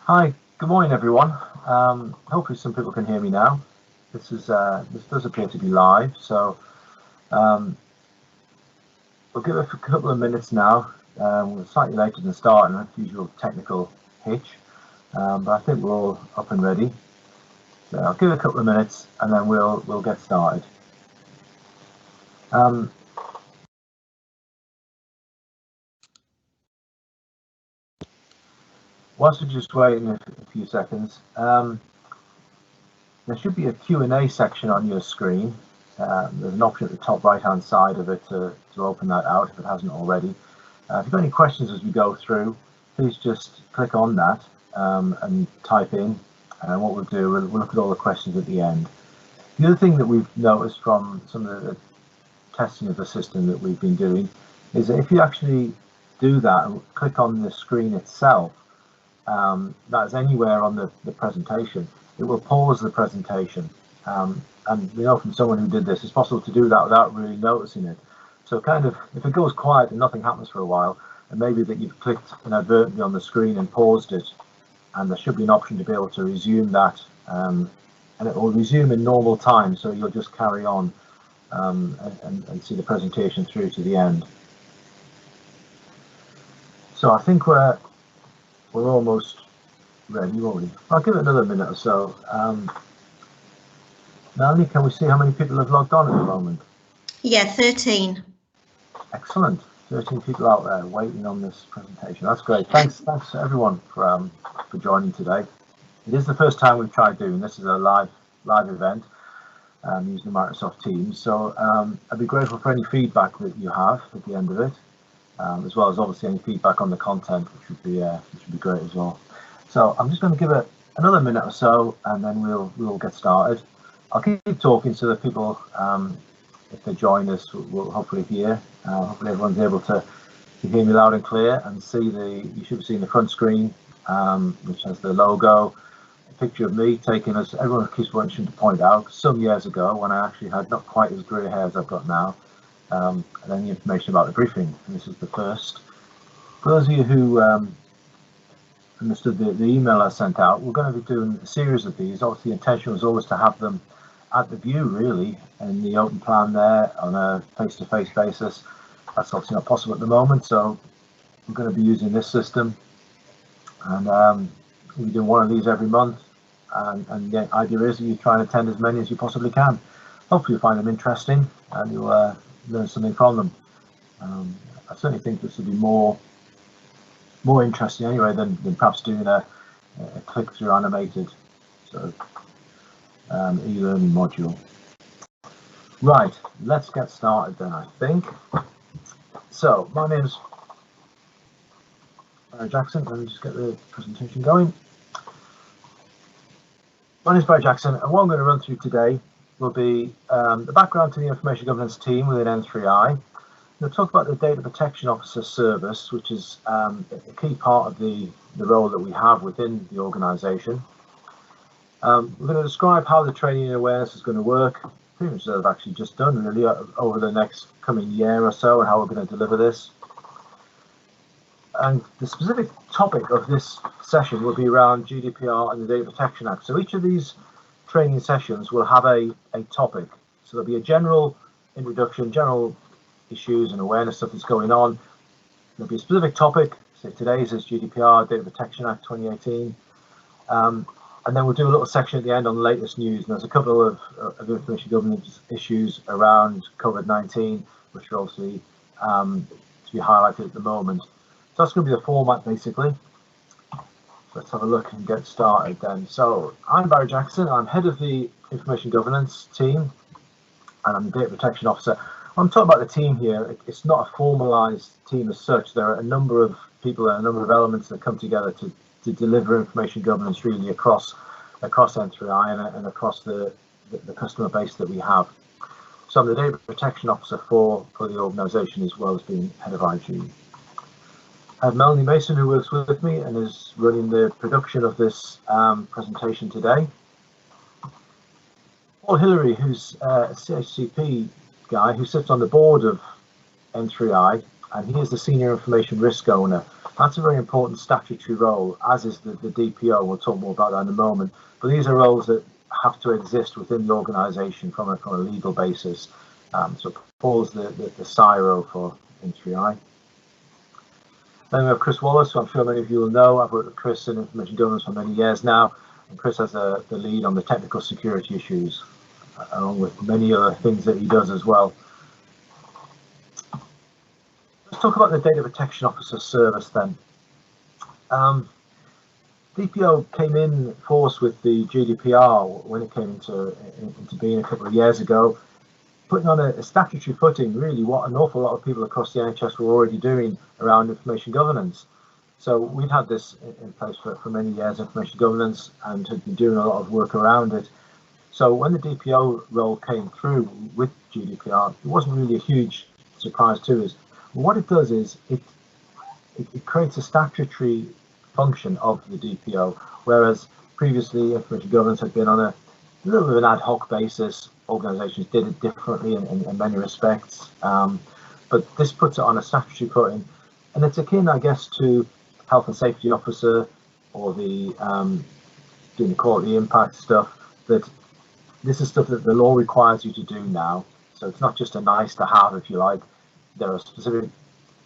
Hi, good morning, everyone. Hopefully, some people can hear me now. This does appear to be live, so um, we'll give it a couple of minutes now. We're slightly later than start, and usual technical hitch, but I think we're all up and ready. So I'll give it a couple of minutes, and then we'll get started. Whilst we're just waiting a few seconds, there should be a Q&A section on your screen. There's an option at the top right-hand side of it to open that out if it hasn't already. If you've got any questions as we go through, please just click on that and type in. And what we'll do, we'll look at all the questions at the end. The other thing that we've noticed from some of the testing of the system that we've been doing is that if you actually do that and click on the screen itself, that's anywhere on the presentation, it will pause the presentation. And we know from someone who did this, it's possible to do that without really noticing it. So kind of, if it goes quiet and nothing happens for a while, and maybe that you've clicked inadvertently on the screen and paused it, and there should be an option to be able to resume that, and it will resume in normal time, so you'll just carry on and see the presentation through to the end. So I think we're almost ready, won't we? I'll give it another minute or so. Melanie, can we see how many people have logged on at the moment? Yeah, 13. Excellent. 13 people out there waiting on this presentation. That's great. Thanks everyone for joining today. It is the first time we've tried doing this as a live event using the Microsoft Teams. So I'd be grateful for any feedback that you have at the end of it, as well as obviously any feedback on the content, which would be great as well. So I'm just going to give it another minute or so, and then we'll get started. I'll keep talking so that people, if they join us, will hopefully hear. Hopefully everyone's able to hear me loud and clear and see you should be seeing the front screen, which has the logo, a picture of me taken, as everyone keeps wanting to point out, some years ago when I actually had not quite as grey hair as I've got now, and then the information about the briefing. And this is the first. For those of you who understood the email I sent out, we're going to be doing a series of these. Obviously, the intention was always to have them at the view, really, in the open plan there on a face-to-face basis. That's obviously not possible at the moment, so we're going to be using this system, and we're doing one of these every month. And the idea is that you try and attend as many as you possibly can. Hopefully, you'll find them interesting and you'll learn something from them. I certainly think this will be more interesting anyway than perhaps doing a click-through animated sort of e-learning module. Right, let's get started then, I think. So my name's Barry Jackson. Let me just get the presentation going. My name's Barry Jackson, and what I'm going to run through today will be the background to the information governance team within N3i. We'll talk about the Data Protection Officer service, which is a key part of the role that we have within the organisation. We're going to describe how the training and awareness is going to work, pretty much as I've actually just done, really, over the next coming year or so, and how we're going to deliver this. And the specific topic of this session will be around GDPR and the Data Protection Act. So each of these training sessions will have a topic. So there'll be a general introduction, general issues and awareness stuff that's going on. There'll be a specific topic. So today's is GDPR, Data Protection Act 2018. And then we'll do a little section at the end on the latest news. And there's a couple of information governance issues around COVID-19, which are obviously to be highlighted at the moment. So that's going to be the format, basically. Let's have a look and get started then. So I'm Barry Jackson. I'm head of the information governance team, and I'm the Data Protection Officer. When I'm talking about the team here, it's not a formalized team as such. There are a number of people and a number of elements that come together to deliver information governance really across N3i and across the customer base that we have. So I'm the Data Protection Officer for the organisation, as well as being head of IG. I have Melanie Mason, who works with me and is running the production of this presentation today. Paul Hillary, who's a CHCP guy who sits on the board of N3i, and he is the Senior Information Risk Owner. That's a very important statutory role, as is the DPO. We'll talk more about that in a moment. But these are roles that have to exist within the organisation from a legal basis. So Paul's the CIRO for N3i. Then we have Chris Wallace, who I'm sure many of you will know. I've worked with Chris in information governance for many years now, and Chris has the lead on the technical security issues, along with many other things that he does as well. Let's talk about the Data Protection Officer service then. DPO came in force with the GDPR when it came into being a couple of years ago, putting on a statutory footing really what an awful lot of people across the NHS were already doing around information governance. So we've had this in place for many years, information governance, and had been doing a lot of work around it. So when the DPO role came through with GDPR, it wasn't really a huge surprise to us. What it does is it creates a statutory function of the DPO, whereas previously information governance had been on a little bit of an ad hoc basis. Organisations did it differently in many respects, but this puts it on a statutory footing, and it's akin, I guess, to health and safety officer or the doing the quality impact stuff. That this is stuff that the law requires you to do now, so it's not just a nice to have, if you like. There are specific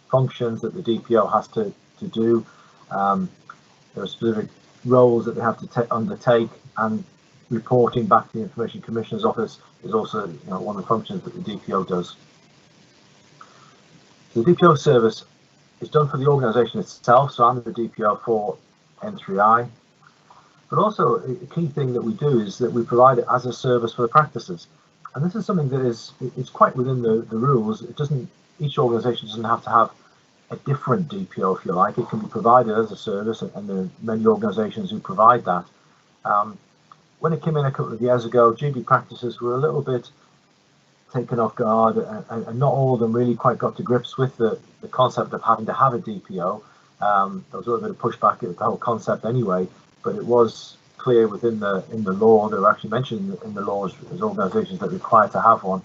functions that the DPO has to do. There are specific roles that they have to undertake, and reporting back to the Information Commissioner's Office is also one of the functions that the DPO does. The DPO service is done for the organisation itself, so I'm the DPO for N3i. But also a key thing that we do is that we provide it as a service for the practices. And this is something that is quite within the rules. It doesn't, each organisation doesn't have to have a different DPO, if you like. It can be provided as a service, and there are many organisations who provide that. When it came in a couple of years ago, GB practices were a little bit taken off guard, and not all of them really quite got to grips with the concept of having to have a DPO. There was a little bit of pushback at the whole concept anyway, but it was clear in the law. They were actually mentioned in the laws as organisations that require to have one.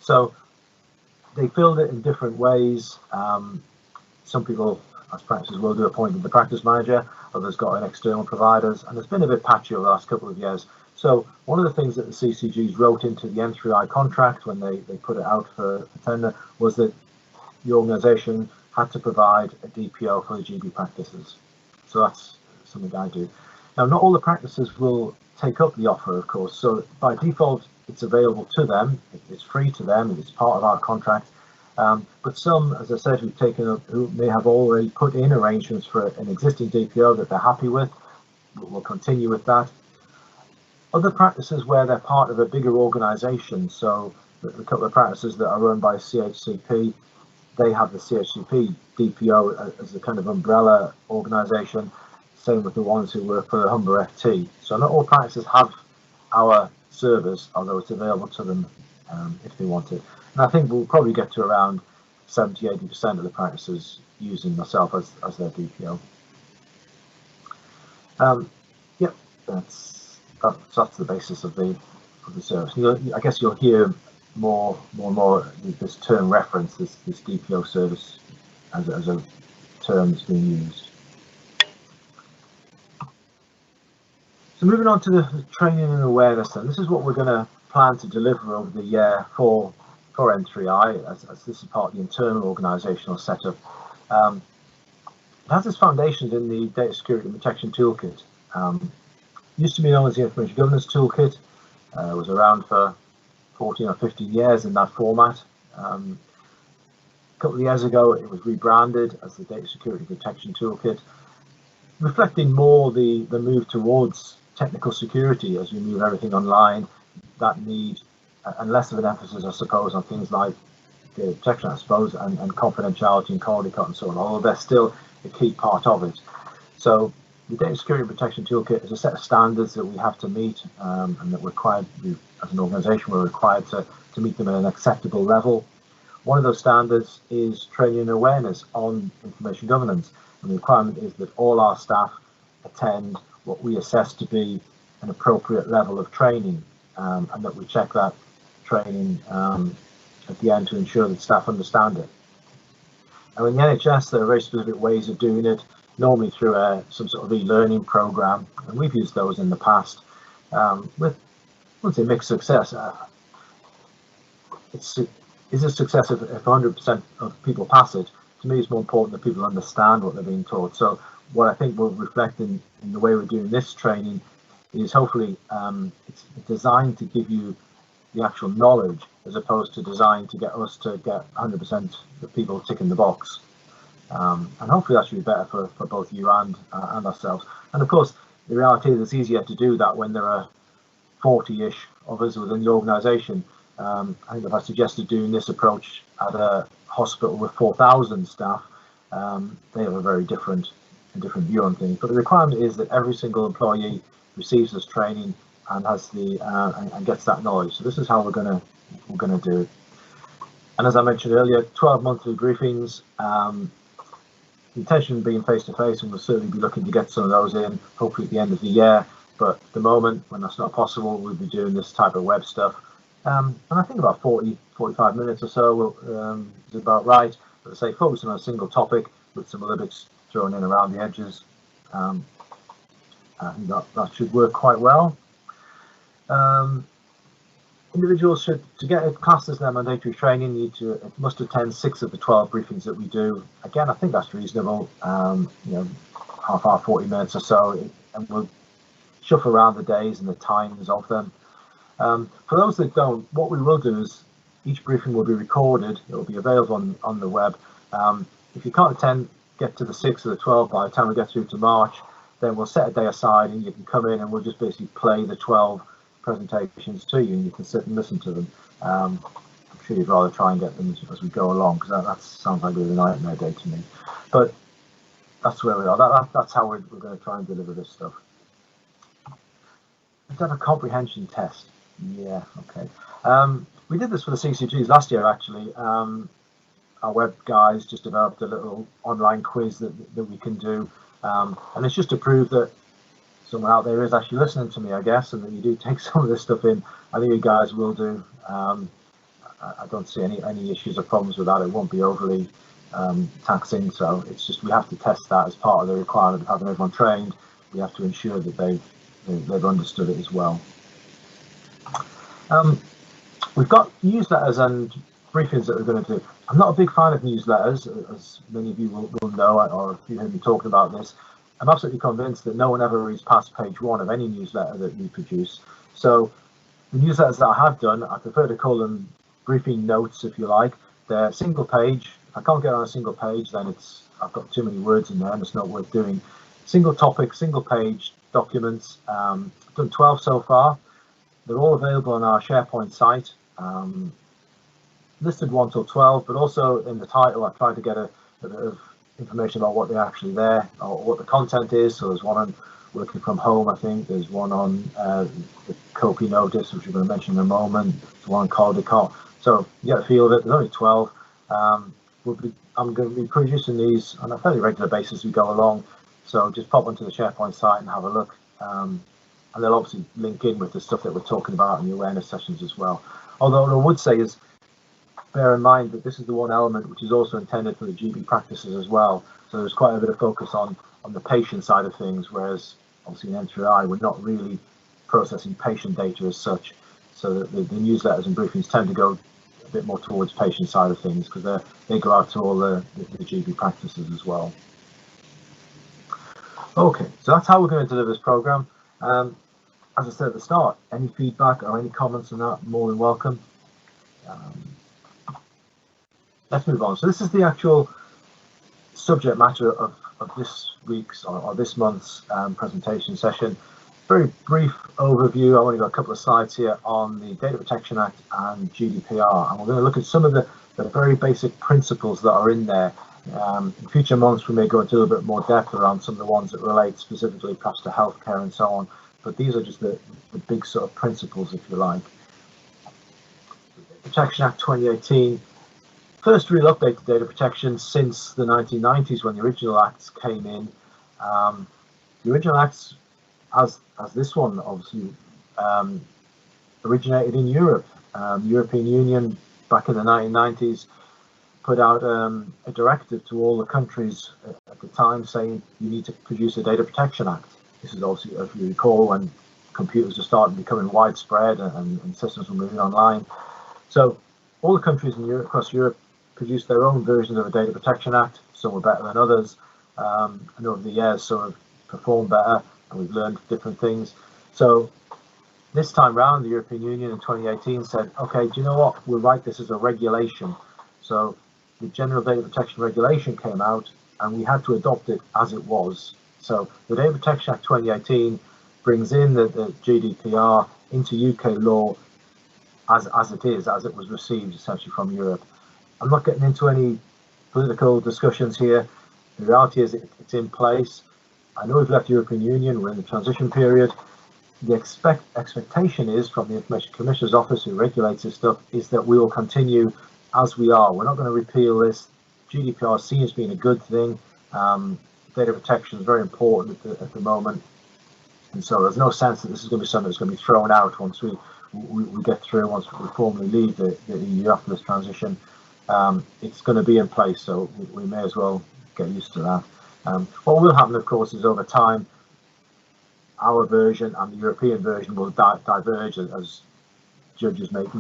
So they filled it in different ways. Some people, as practices, will do appointed the practice manager. Others got in external providers, and it's been a bit patchy over the last couple of years. So one of the things that the CCGs wrote into the N3i contract when they put it out for tender was that the organisation had to provide a DPO for the GB practices. So that's something I do. Now, not all the practices will take up the offer, of course. So by default, it's available to them. It's free to them. It's part of our contract. But some, as I said, who've taken up, who may have already put in arrangements for an existing DPO that they're happy with, will continue with that. Other practices where they're part of a bigger organisation, so a couple of practices that are run by CHCP, they have the CHCP DPO as a kind of umbrella organisation. Same with the ones who work for the Humber FT. So not all practices have our service, although it's available to them if they want it. And I think we'll probably get to around 70–80% of the practices using myself as their DPO. Yep, that's the basis of the service. I guess you'll hear more and more this term reference, this DPO service as a term that's being used. So moving on to the training and awareness, then this is what we're going to plan to deliver over the year for N3i, as this is part of the internal organisational setup. It has its foundations in the Data Security and Protection Toolkit. Used to be known as the Information Governance Toolkit. It was around for 14 or 15 years in that format. A couple of years ago, it was rebranded as the Data Security and Protection Toolkit, reflecting more the move towards technical security as we move everything online, that need, and less of an emphasis, I suppose, on things like data protection, I suppose, and confidentiality and quality control and so on, although they're still a key part of it. So the Data Security and Protection Toolkit is a set of standards that we have to meet, and that we're required, as an organisation, we're required to meet them at an acceptable level. One of those standards is training and awareness on information governance, and the requirement is that all our staff attend what we assess to be an appropriate level of training, and that we check that training at the end to ensure that staff understand it. And in the NHS, there are very specific ways of doing it, normally through some sort of e-learning program, and we've used those in the past with, I wouldn't say mixed success. Is a success if 100% of people pass it. To me, it's more important that people understand what they're being taught. So what I think will reflect in the way we're doing this training is hopefully it's designed to give you the actual knowledge as opposed to designed to get us to get 100% of people ticking the box. And hopefully that should be better for both you and ourselves. And of course, the reality is it's easier to do that when there are 40-ish of us within the organisation. I think if I suggested doing this approach at a hospital with 4,000 staff, they have a very different view on things. But the requirement is that every single employee receives this training and has and gets that knowledge. So this is how we're gonna do it. And as I mentioned earlier, 12 monthly briefings. The intention being face-to-face, and we'll certainly be looking to get some of those in, hopefully at the end of the year. But at the moment, when that's not possible, we'll be doing this type of web stuff. And I think about 45 minutes or so is about right. But I say focusing on a single topic with some Olympics thrown in around the edges. I think that should work quite well. Individuals should, to get a class as their mandatory training, must attend 6 of the 12 briefings that we do. Again, I think that's reasonable. Half hour, 40 minutes or so, and we'll shuffle around the days and the times of them. For those that don't, what we will do is each briefing will be recorded. It will be available on the web. If you can't get to the 6 or the 12 by the time we get through to March, then we'll set a day aside and you can come in and we'll just basically play the 12 presentations to you and you can sit and listen to them. I'm sure you'd rather try and get them as we go along, because that sounds like a really nightmare day to me. But that's where we are. That's how we're going to try and deliver this stuff. Let's have a comprehension test. Yeah, okay. We did this for the CCGs last year, actually. Our web guys just developed a little online quiz that we can do. And it's just to prove that someone out there is actually listening to me, I guess, and that you do take some of this stuff in. I think you guys will do. I don't see any issues or problems with that. It won't be overly taxing. So it's just we have to test that as part of the requirement of having everyone trained. We have to ensure that they've understood it as well. We've got newsletters and briefings that we're going to do. I'm not a big fan of newsletters, as many of you will know, or if you heard me talking about this. I'm absolutely convinced that no one ever reads past page 1 of any newsletter that we produce. So the newsletters that I have done, I prefer to call them briefing notes, if you like. They're single page. If I can't get on a single page, then I've got too many words in there and it's not worth doing. Single topic, single page documents. I've done 12 so far. They're all available on our SharePoint site. Listed 1 till 12, but also in the title I tried to get a bit of information about what they're actually there, or what the content is. So there's one on working from home, I think. There's one on the COPE notice, which we're going to mention in a moment. There's one on Caldecott. So you get a feel of it. There's only 12. I'm going to be producing these on a fairly regular basis as we go along. So just pop onto the SharePoint site and have a look. And they'll obviously link in with the stuff that we're talking about in the awareness sessions as well. Although what I would say is, bear in mind that this is the one element which is also intended for the GB practices as well. So there's quite a bit of focus on the patient side of things, whereas obviously in N3i we're not really processing patient data as such. So that the newsletters and briefings tend to go a bit more towards patient side of things, because they go out to all the GB practices as well. Okay, so that's how we're going to deliver this program. As I said at the start, any feedback or any comments on that, more than welcome. Let's move on. So this is the actual subject matter of this week's or this month's presentation session. Very brief overview. I've only got a couple of slides here on the Data Protection Act and GDPR, and we're going to look at some of the very basic principles that are in there. In future months we may go into a little bit more depth around some of the ones that relate specifically perhaps to healthcare and so on, but these are just the big sort of principles, if you like. Protection Act 2018. First real update to data protection since the 1990s, when the original acts came in. The original acts, as this one obviously, originated in Europe. The European Union back in the 1990s put out a directive to all the countries at the time saying you need to produce a Data Protection Act. This is obviously, if you recall, when computers are starting becoming widespread and systems were moving online. So all the countries in Europe, across Europe, produced their own versions of a Data Protection Act. Some were better than others, and over the years some have performed better, and we've learned different things. So this time round, the European Union in 2018 said, okay, do you know what, we'll write this as a regulation. So the General Data Protection Regulation came out, and we had to adopt it as it was. So the Data Protection Act 2018 brings in the GDPR into UK law as it was received essentially from Europe. I'm not getting into any political discussions here. The reality is it's in place. I know we've left the European Union, we're in the transition period. The expectation is from the Information Commissioner's Office, who regulates this stuff, is that we will continue as we are. We're not going to repeal this. GDPR is seen as being a good thing. Data protection is very important at the moment. And so there's no sense that this is going to be something that's going to be thrown out once we get through, once we formally leave the EU after this transition. It's going to be in place, so we may as well get used to that. What will happen, of course, is over time, our version and the European version will diverge as judges make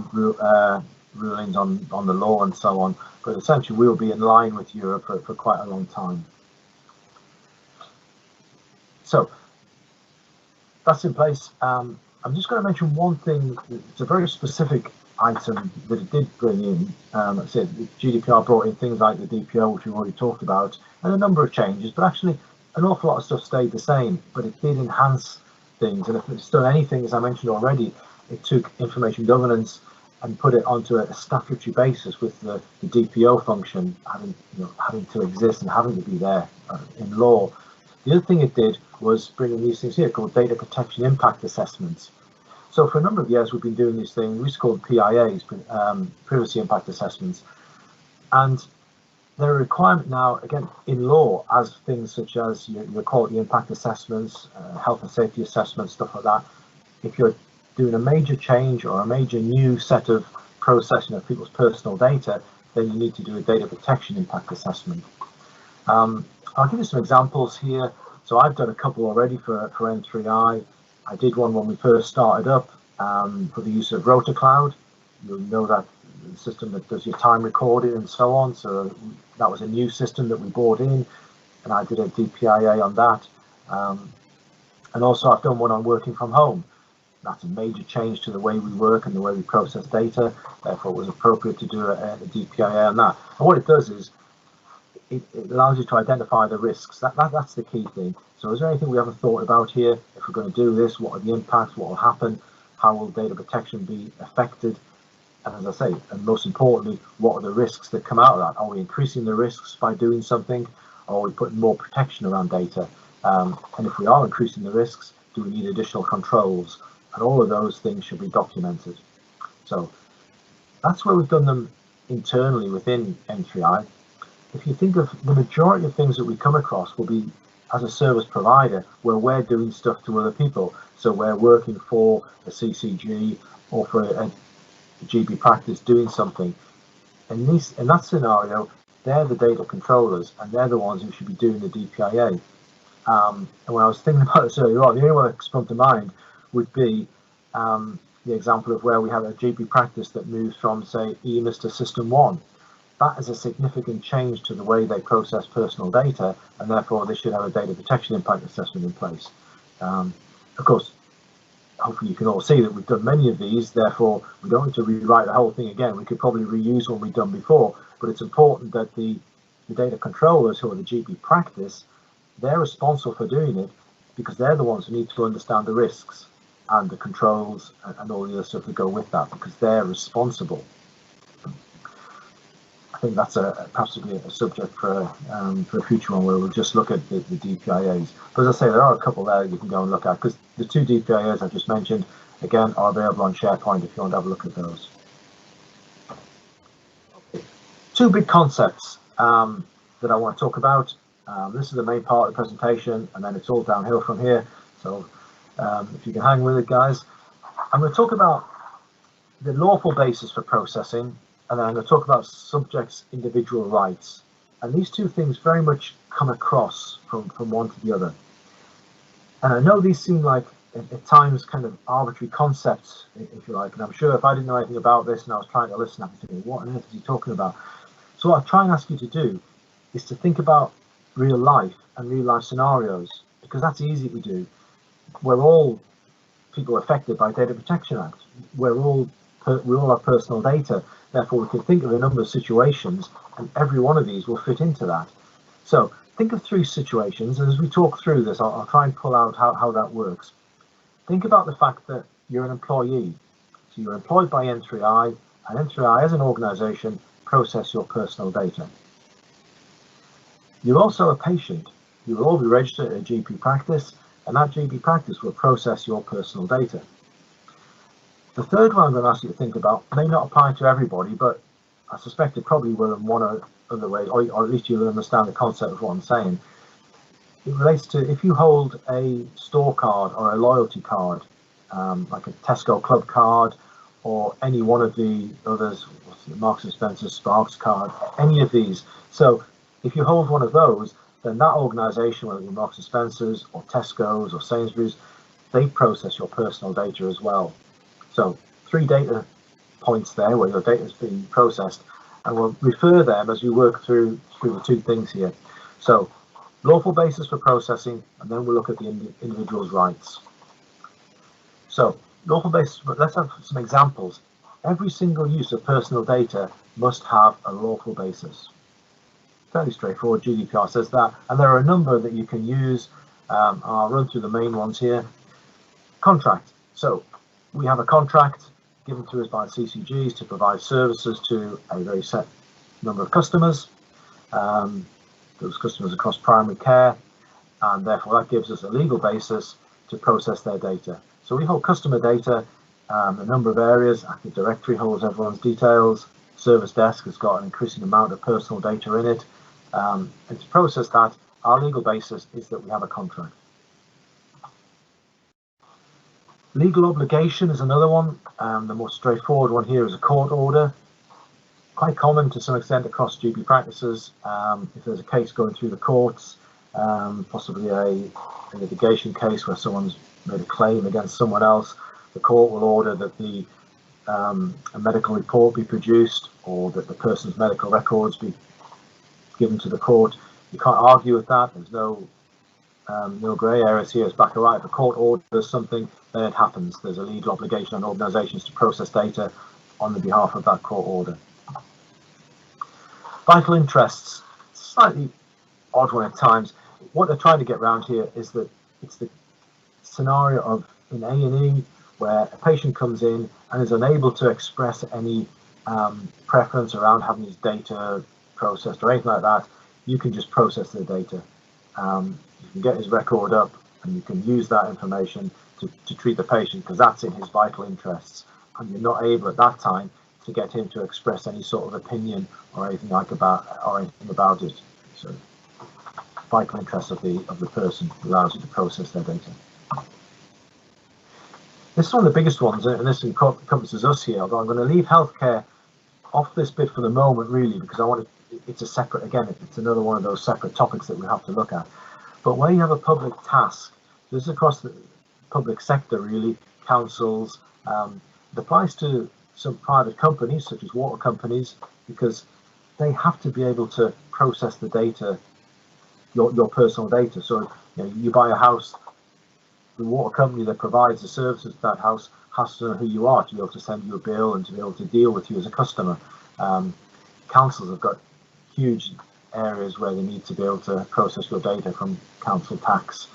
rulings on the law and so on. But essentially, we will be in line with Europe for quite a long time. So that's in place. I'm just going to mention one thing. It's a very specific item that it did bring in. Like I said, the GDPR brought in things like the DPO, which we've already talked about, and a number of changes, but actually an awful lot of stuff stayed the same, but it did enhance things. And if it's done anything, as I mentioned already, it took information governance and put it onto a statutory basis with the DPO function having to exist and having to be there in law. The other thing it did was bring in these things here called data protection impact assessments. So for a number of years, we've been doing these things. We used to call them PIAs, privacy impact assessments. And they're a requirement now, again, in law, as things such as your quality impact assessments, health and safety assessments, stuff like that. If you're doing a major change or a major new set of processing of people's personal data, then you need to do a data protection impact assessment. I'll give you some examples here. So I've done a couple already for N3i. I did one when we first started up for the use of Rota Cloud. You'll know that the system that does your time recording and so on. So that was a new system that we brought in, and I did a DPIA on that. And also I've done one on working from home. That's a major change to the way we work and the way we process data. Therefore, it was appropriate to do a DPIA on that. And what it does is it allows you to identify the risks. That's the key thing. So is there anything we haven't thought about here? If we're going to do this, what are the impacts? What will happen? How will data protection be affected? And as I say, and most importantly, what are the risks that come out of that? Are we increasing the risks by doing something? Or are we putting more protection around data? And if we are increasing the risks, do we need additional controls? And all of those things should be documented. So that's where we've done them internally within N3i. If you think of the majority of things that we come across will be as a service provider where we're doing stuff to other people. So we're working for a CCG or for a GB practice doing something. In that scenario, they're the data controllers and they're the ones who should be doing the DPIA. And when I was thinking about this earlier on, the only one that sprung to mind would be the example of where we have a GB practice that moves from, say, EMIS to System 1. That is a significant change to the way they process personal data, and therefore they should have a data protection impact assessment in place. Of course, hopefully you can all see that we've done many of these, therefore we don't need to rewrite the whole thing again. We could probably reuse what we've done before, but it's important that the data controllers, who are the GB practice, they're responsible for doing it because they're the ones who need to understand the risks and the controls and all the other stuff that go with that, because they're responsible. I think that's possibly a subject for a future one where we'll just look at the DPIAs. But as I say, there are a couple there you can go and look at, because the two DPIAs I just mentioned, again, are available on SharePoint if you want to have a look at those. Okay. Two big concepts that I want to talk about. This is the main part of the presentation, and then it's all downhill from here. So if you can hang with it, guys. I'm going to talk about the lawful basis for processing, and then I'm going to talk about subjects' individual rights. And these two things very much come across from one to the other. And I know these seem like, at times, kind of arbitrary concepts, if you like. And I'm sure if I didn't know anything about this and I was trying to listen, I'd be thinking, what on earth is he talking about? So what I'll try and ask you to do is to think about real life and real life scenarios, because that's easy to do. We're all people affected by Data Protection Act. We all have personal data. Therefore, we can think of a number of situations, and every one of these will fit into that. So think of 3 situations, and as we talk through this, I'll try and pull out how that works. Think about the fact that you're an employee. So you're employed by N3i, and N3i as an organization process your personal data. You're also a patient. You will all be registered at a GP practice, and that GP practice will process your personal data. The third one I'm going to ask you to think about may not apply to everybody, but I suspect it probably will in one or other way, or at least you'll understand the concept of what I'm saying. It relates to if you hold a store card or a loyalty card, like a Tesco Club card, or any one of the others, Marks and Spencer, Sparks card, any of these. So if you hold one of those, then that organisation, whether it be Marks and Spencer's or Tesco's or Sainsbury's, they process your personal data as well. So 3 data points there where your data is being processed, and we'll refer them as we work through the 2 things here. So lawful basis for processing, and then we'll look at the individual's rights. So lawful basis, let's have some examples. Every single use of personal data must have a lawful basis. Fairly straightforward, GDPR says that, and there are a number that you can use. I'll run through the main ones here. Contract. So we have a contract given to us by CCGs to provide services to a very set number of customers, those customers across primary care, and therefore that gives us a legal basis to process their data. So we hold customer data, a number of areas. Active Directory holds everyone's details. Service Desk has got an increasing amount of personal data in it. And to process that, our legal basis is that we have a contract. Legal obligation is another one. The more straightforward one here is a court order. Quite common to some extent across GP practices. If there's a case going through the courts, possibly a litigation case where someone's made a claim against someone else, the court will order that a medical report be produced, or that the person's medical records be given to the court. You can't argue with that. There's no grey areas here. It's black or white. If a court orders something, then it happens. There's a legal obligation on organisations to process data on the behalf of that court order. Vital interests, slightly odd one at times. What they're trying to get around here is that it's the scenario of in A&E where a patient comes in and is unable to express any preference around having his data processed or anything like that. You can just process the data. You can get his record up, and you can use that information to treat the patient, because that's in his vital interests, and you're not able at that time to get him to express any sort of opinion or anything about it. So vital interests of the person allows you to process their data. This is one of the biggest ones, and this encompasses us here, although I'm going to leave healthcare off this bit for the moment, really, because I want to, it's a separate, again, it's another one of those separate topics that we have to look at. But where you have a public task, this is across the public sector, really, councils, it applies to some private companies, such as water companies, because they have to be able to process the data, your personal data. So you buy a house, the water company that provides the services to that house has to know who you are to be able to send you a bill and to be able to deal with you as a customer. Councils have got huge areas where they need to be able to process your data, from council tax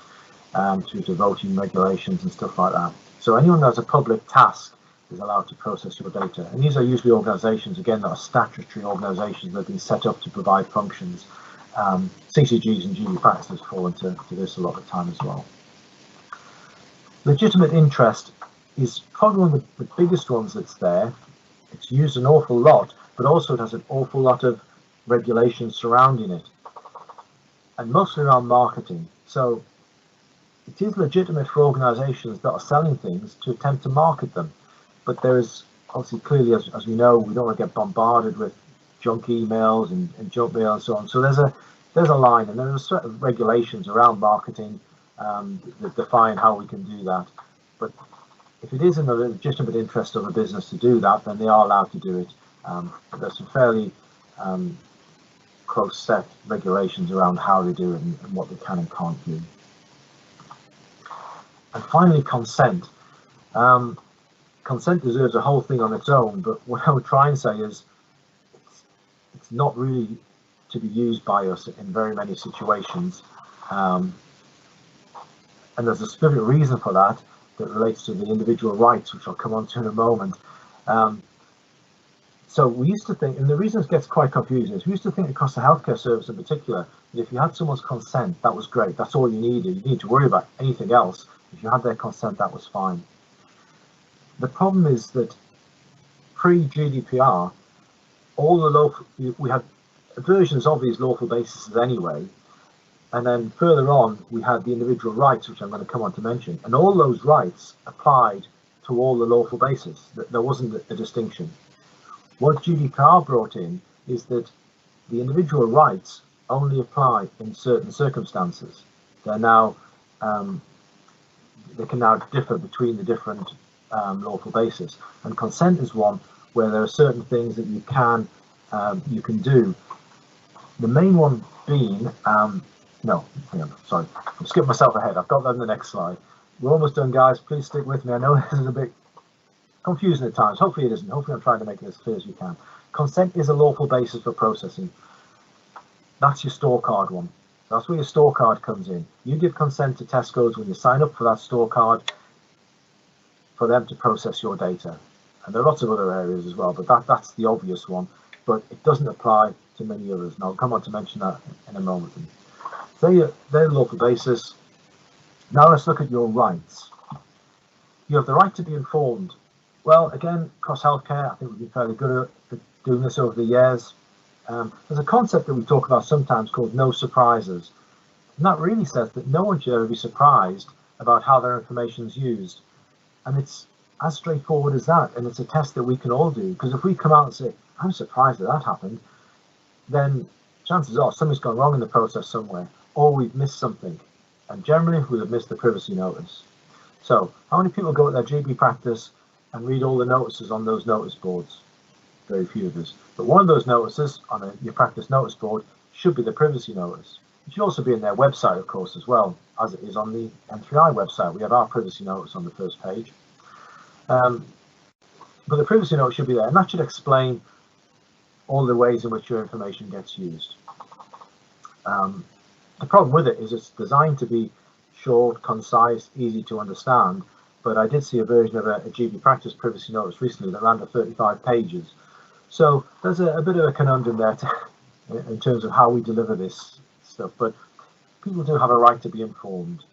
through to voting regulations and stuff like that. So anyone that has a public task is allowed to process your data. And these are usually organisations, again, that are statutory organisations that have been set up to provide functions. CCGs and GP practices fall into this a lot of the time as well. Legitimate interest is probably one of the biggest ones that's there. It's used an awful lot, but also it has an awful lot of regulations surrounding it, and mostly around marketing. So it is legitimate for organisations that are selling things to attempt to market them, but there is obviously, clearly, as we know, we don't want to get bombarded with junk emails and junk mail and so on. So there's a line, and there are certain regulations around marketing that define how we can do that. But if it is in the legitimate interest of a business to do that, then they are allowed to do it. But there's some fairly close set regulations around how they do it and what they can and can't do. And finally, consent. Consent deserves a whole thing on its own, but what I would try and say is it's not really to be used by us in very many situations. And there's a specific reason for that relates to the individual rights, which I'll come on to in a moment. So we used to think, and the reason it gets quite confusing is we used to think across the healthcare service in particular, that if you had someone's consent, that was great. That's all you needed. You didn't need to worry about anything else. If you had their consent, that was fine. The problem is that pre-GDPR, all the lawful, we had versions of these lawful bases anyway, and then further on we had the individual rights, which I'm going to come on to mention, and all those rights applied to all the lawful bases. There wasn't a distinction. What GDPR brought in is that the individual rights only apply in certain circumstances. They're now they can now differ between the different lawful bases, and consent is one where there are certain things that you can do. The main one being no, hang on, sorry, I'm skipping myself ahead. I've got that in the next slide. We're almost done, guys. Please stick with me. I know this is a bit confusing at times. Hopefully it isn't. Hopefully I'm trying to make it as clear as we can. Consent is a lawful basis for processing. That's your store card one. That's where your store card comes in. You give consent to Tesco's when you sign up for that store card for them to process your data. And there are lots of other areas as well, but that's the obvious one. But it doesn't apply to many others. And I'll come on to mention that in a moment. They're the lawful basis. Now let's look at your rights. You have the right to be informed. Well, again, across healthcare, I think we've been fairly good at doing this over the years. There's a concept that we talk about sometimes called no surprises. And that really says that no one should ever be surprised about how their information is used. And it's as straightforward as that. And it's a test that we can all do. Because if we come out and say, I'm surprised that happened, then chances are something's gone wrong in the process somewhere, or we've missed something. And generally, we'll have missed the privacy notice. So how many people go at their GP practice and read all the notices on those notice boards? Very few of us. But one of those notices on your practice notice board should be the privacy notice. It should also be in their website, of course, as well, as it is on the N3i website. We have our privacy notice on the first page. But the privacy notice should be there, and that should explain all the ways in which your information gets used. The problem with it is it's designed to be short, concise, easy to understand, but I did see a version of a GP practice privacy notice recently that ran to 35 pages. So there's a bit of a conundrum there in terms of how we deliver this stuff, but people do have a right to be informed.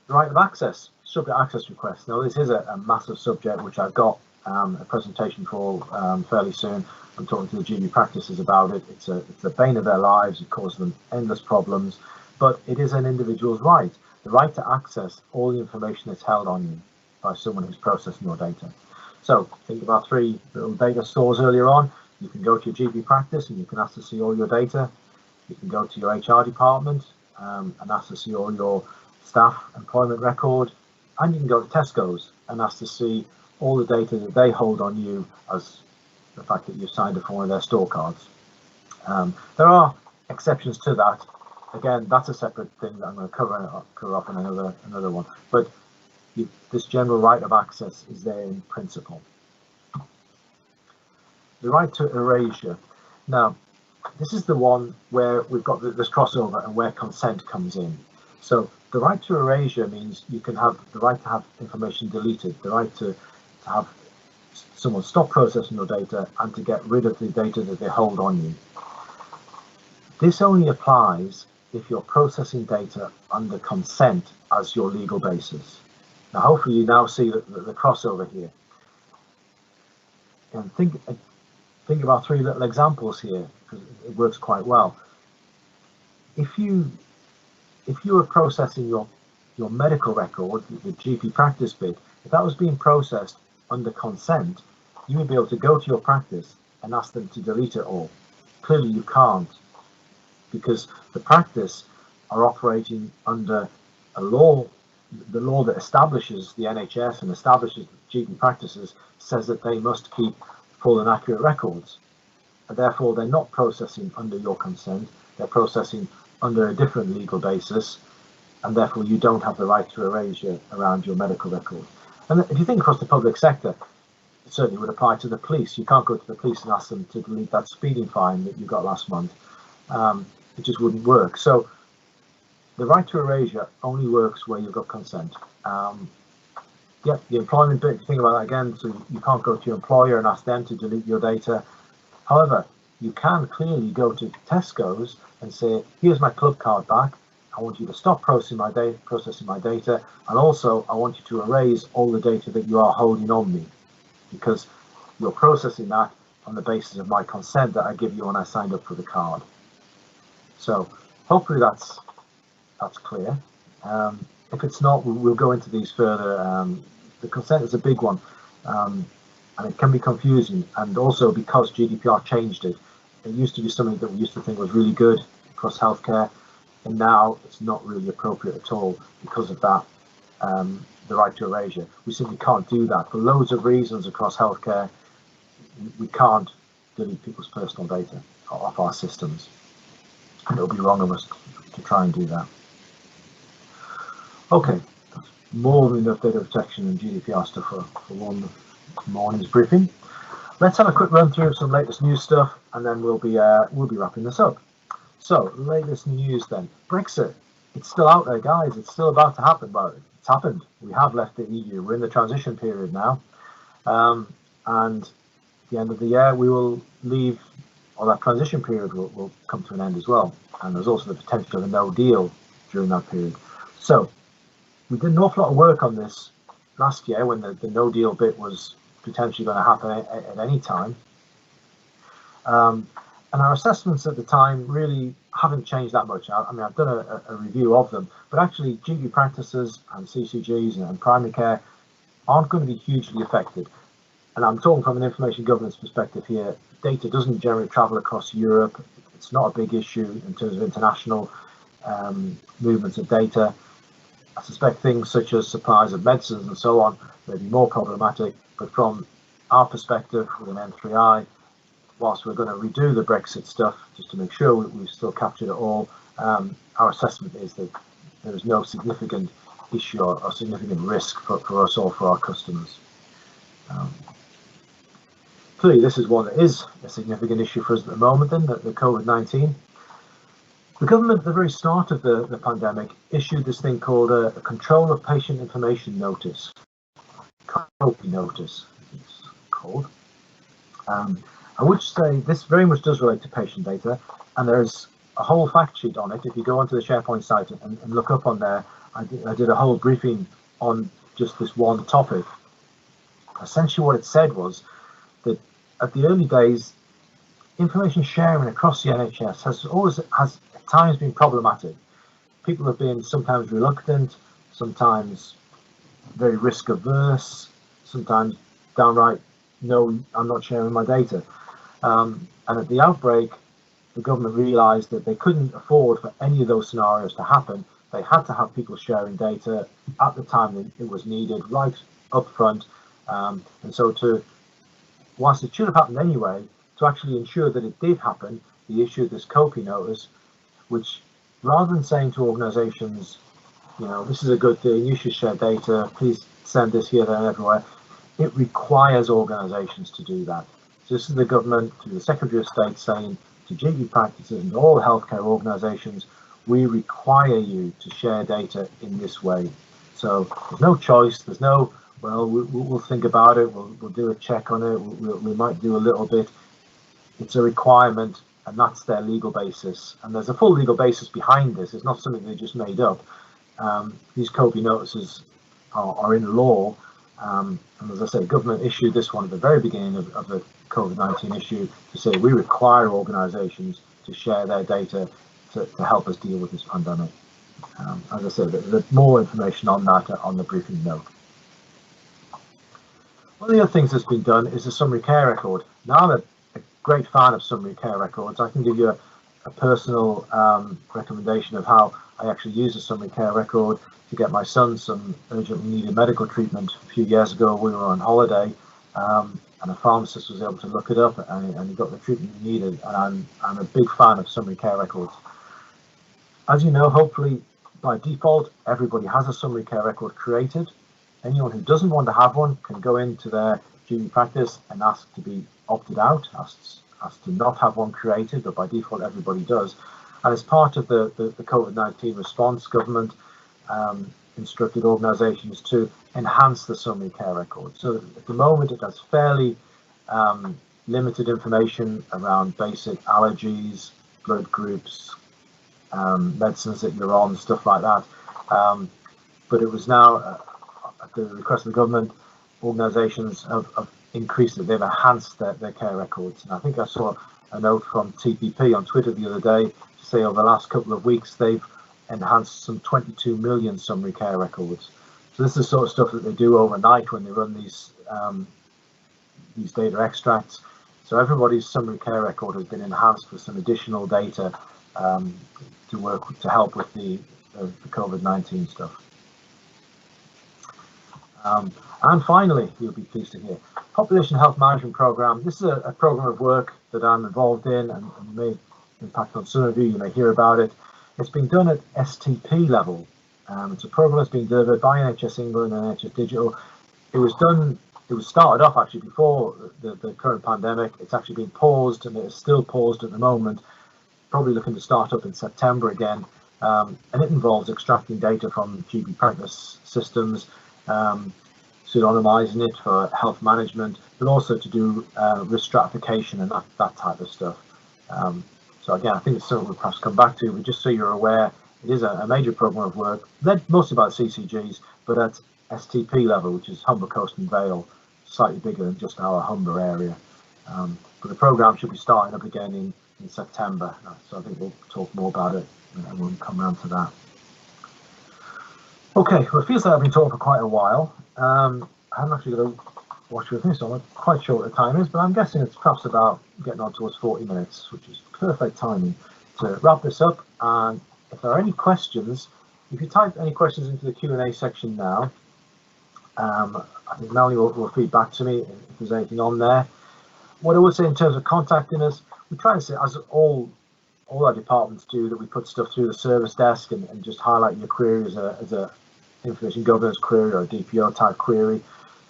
The right of access, subject access requests. Now this is a massive subject which I've got a presentation for fairly soon. I'm talking to the GP practices about it. It's the bane of their lives. It causes them endless problems, but it is an individual's right. The right to access all the information that's held on you by someone who's processing your data. So think about 3 little data stores earlier on. You can go to your GP practice and you can ask to see all your data. You can go to your HR department and ask to see all your staff employment record. And you can go to Tesco's and ask to see all the data that they hold on you, as the fact that you've signed up for one of their store cards. There are exceptions to that. Again, that's a separate thing that I'm going to cover off in another one. But this general right of access is there in principle. The right to erasure. Now, this is the one where we've got this crossover and where consent comes in. So the right to erasure means you can have the right to have information deleted, the right to have someone stop processing your data and to get rid of the data that they hold on you. This only applies if you're processing data under consent as your legal basis. Now, hopefully you now see the crossover here. And think about 3 little examples here, because it works quite well. If you were processing your medical record, the GP practice bit, if that was being processed under consent, you would be able to go to your practice and ask them to delete it all. Clearly you can't, because the practice are operating under a law. The law that establishes the NHS and establishes GP practices says that they must keep full and accurate records. And therefore, they're not processing under your consent. They're processing under a different legal basis, and therefore you don't have the right to erase around your medical record. And if you think across the public sector, it certainly would apply to the police. You can't go to the police and ask them to delete that speeding fine that you got last month. It just wouldn't work. So the right to erasure only works where you've got consent. Yeah, the employment bit, if you think about that again, so you can't go to your employer and ask them to delete your data. However, you can clearly go to Tesco's and say, here's my club card back. I want you to stop processing my data, and also I want you to erase all the data that you are holding on me, because you're processing that on the basis of my consent that I give you when I signed up for the card. So hopefully that's clear. If it's not, we'll go into these further. The consent is a big one, and it can be confusing, and also because GDPR changed it. It used to be something that we used to think was really good across healthcare, and now it's not really appropriate at all because of that, the right to erasure. We simply can't do that for loads of reasons across healthcare. We can't delete people's personal data off our systems, and it'll be wrong of us to try and do that. Okay, that's more than enough data protection and GDPR stuff for one morning's briefing. Let's have a quick run through of some latest news stuff, and then we'll be wrapping this up. So, latest news then. Brexit. It's still out there, guys. It's still about to happen, but it's happened. We have left the EU. We're in the transition period now. And at the end of the year, we will leave, or that transition period will come to an end as well. And there's also the potential of a no deal during that period. So, we did an awful lot of work on this last year when the no deal bit was potentially going to happen at any time. And our assessments at the time really haven't changed that much. I mean, I've done a review of them, but actually GP practices and CCGs and primary care aren't going to be hugely affected. And I'm talking from an information governance perspective here. Data doesn't generally travel across Europe. It's not a big issue in terms of international movements of data. I suspect things such as supplies of medicines and so on may be more problematic, but from our perspective within N3i, whilst we're going to redo the Brexit stuff just to make sure we've still captured it all, our assessment is that there is no significant issue or significant risk for us or for our customers. Clearly, this is one that is a significant issue for us at the moment, then, the COVID-19. The government at the very start of the pandemic issued this thing called a Control of Patient Information Notice, COPI notice, it's called. I would say this very much does relate to patient data, and there's a whole fact sheet on it. If you go onto the SharePoint site and look up on there, I did a whole briefing on just this one topic. Essentially what it said was that at the early days, information sharing across the NHS has at times been problematic. People have been sometimes reluctant, sometimes very risk averse, sometimes downright, no, I'm not sharing my data. And at the outbreak, the government realised that they couldn't afford for any of those scenarios to happen. They had to have people sharing data at the time that it was needed, right up front. And so whilst it should have happened anyway, to actually ensure that it did happen, they issued this COPI notice, which rather than saying to organisations, you know, this is a good thing, you should share data, please send this here, there and everywhere, it requires organisations to do that. So this is the government, through the Secretary of State, saying to GP practices and all healthcare organisations, we require you to share data in this way. So there's no choice, there's no, well, we'll think about it, we'll do a check on it, we might do a little bit. It's a requirement, and that's their legal basis. And there's a full legal basis behind this. It's not something they just made up. These COPI notices are in law. And as I say, government issued this one at the very beginning of the COVID-19 issue to say we require organisations to share their data to help us deal with this pandemic. As I said, there's more information on that on the briefing note. One of the other things that's been done is a summary care record. Now, I'm a great fan of summary care records. I can give you a personal recommendation of how I actually use a summary care record to get my son some urgently needed medical treatment. A few years ago, we were on holiday, and a pharmacist was able to look it up, and he got the treatment he needed. And I'm a big fan of summary care records. As you know, hopefully by default, everybody has a summary care record created. Anyone who doesn't want to have one can go into their GP practice and ask to be opted out, ask to not have one created, but by default everybody does. And as part of the COVID-19 response, government instructed organisations to enhance the summary care record. So at the moment it has fairly limited information around basic allergies, blood groups, medicines that you're on, stuff like that. But it was now, at the request of the government, organisations have increased it. They've enhanced their care records. And I think I saw a note from TPP on Twitter the other day to say over the last couple of weeks they've enhanced some 22 million summary care records. So this is the sort of stuff that they do overnight when they run these data extracts. So everybody's summary care record has been enhanced with some additional data to help with the COVID-19 stuff. And finally, you'll be pleased to hear, Population Health Management Programme. This is a programme of work that I'm involved in, and may impact on some of you. You may hear about it. It's being done at STP level. It's a programme that's being delivered by NHS England and NHS Digital. It was started off actually before the current pandemic. It's actually been paused, and it is still paused at the moment. Probably looking to start up in September again. And it involves extracting data from GP practice systems, pseudonymizing it for health management, but also to do risk stratification and that type of stuff. So again, I think it's something we'll perhaps come back to, but just so you're aware, it is a major program of work, led mostly by CCGs, but at STP level, which is Humber, Coast and Vale, slightly bigger than just our Humber area. But the program should be starting up again in September, so I think we'll talk more about it and we'll come around to that. Okay, well, it feels like I've been talking for quite a while. I'm actually going to watch with me, so I'm not quite sure what the time is, but I'm guessing it's perhaps about getting on towards 40 minutes, which is perfect timing to wrap this up. And if there are any questions, if you type any questions into the Q&A section now, I think Melanie will feed back to me if there's anything on there. What I would say in terms of contacting us, we try to say, as all our departments do, that we put stuff through the service desk and just highlight your query as a information governance query or a DPO type query.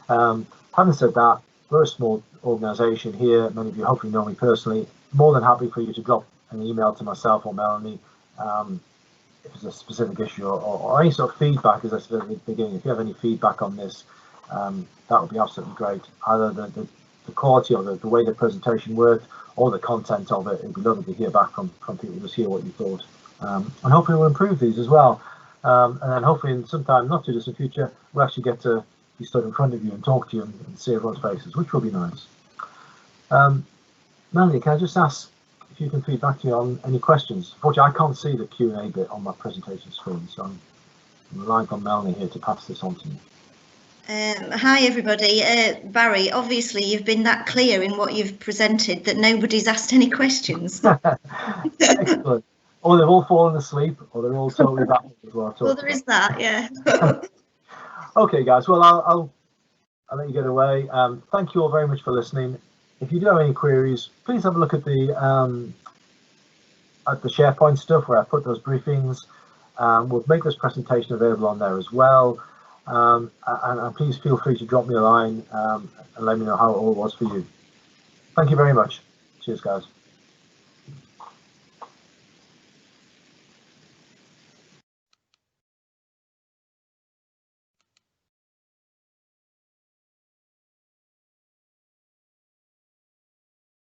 Having said that, we're a small organisation here. Many of you hopefully know me personally. More than happy for you to drop an email to myself or Melanie if it's a specific issue or any sort of feedback, as I said at the beginning. If you have any feedback on this, that would be absolutely great. Either the quality or the way the presentation worked or the content of it. It'd be lovely to hear back from people, just hear what you thought. And hopefully we'll improve these as well. And then hopefully in some time, not too distant future, we'll actually get to be stood in front of you and talk to you and see everyone's faces, which will be nice. Melanie, can I just ask if you can feed back to me on any questions? Unfortunately, I can't see the Q&A bit on my presentation screen, so I'm relying on Melanie here to pass this on to me. Hi everybody. Barry, obviously you've been that clear in what you've presented that nobody's asked any questions. Excellent. Or they've all fallen asleep, or they're all totally baffled as well. Well, there is that, yeah. Okay, guys. Well, I'll let you get away. Thank you all very much for listening. If you do have any queries, please have a look at the SharePoint stuff where I put those briefings. We'll make this presentation available on there as well. And please feel free to drop me a line and let me know how it all was for you. Thank you very much. Cheers, guys.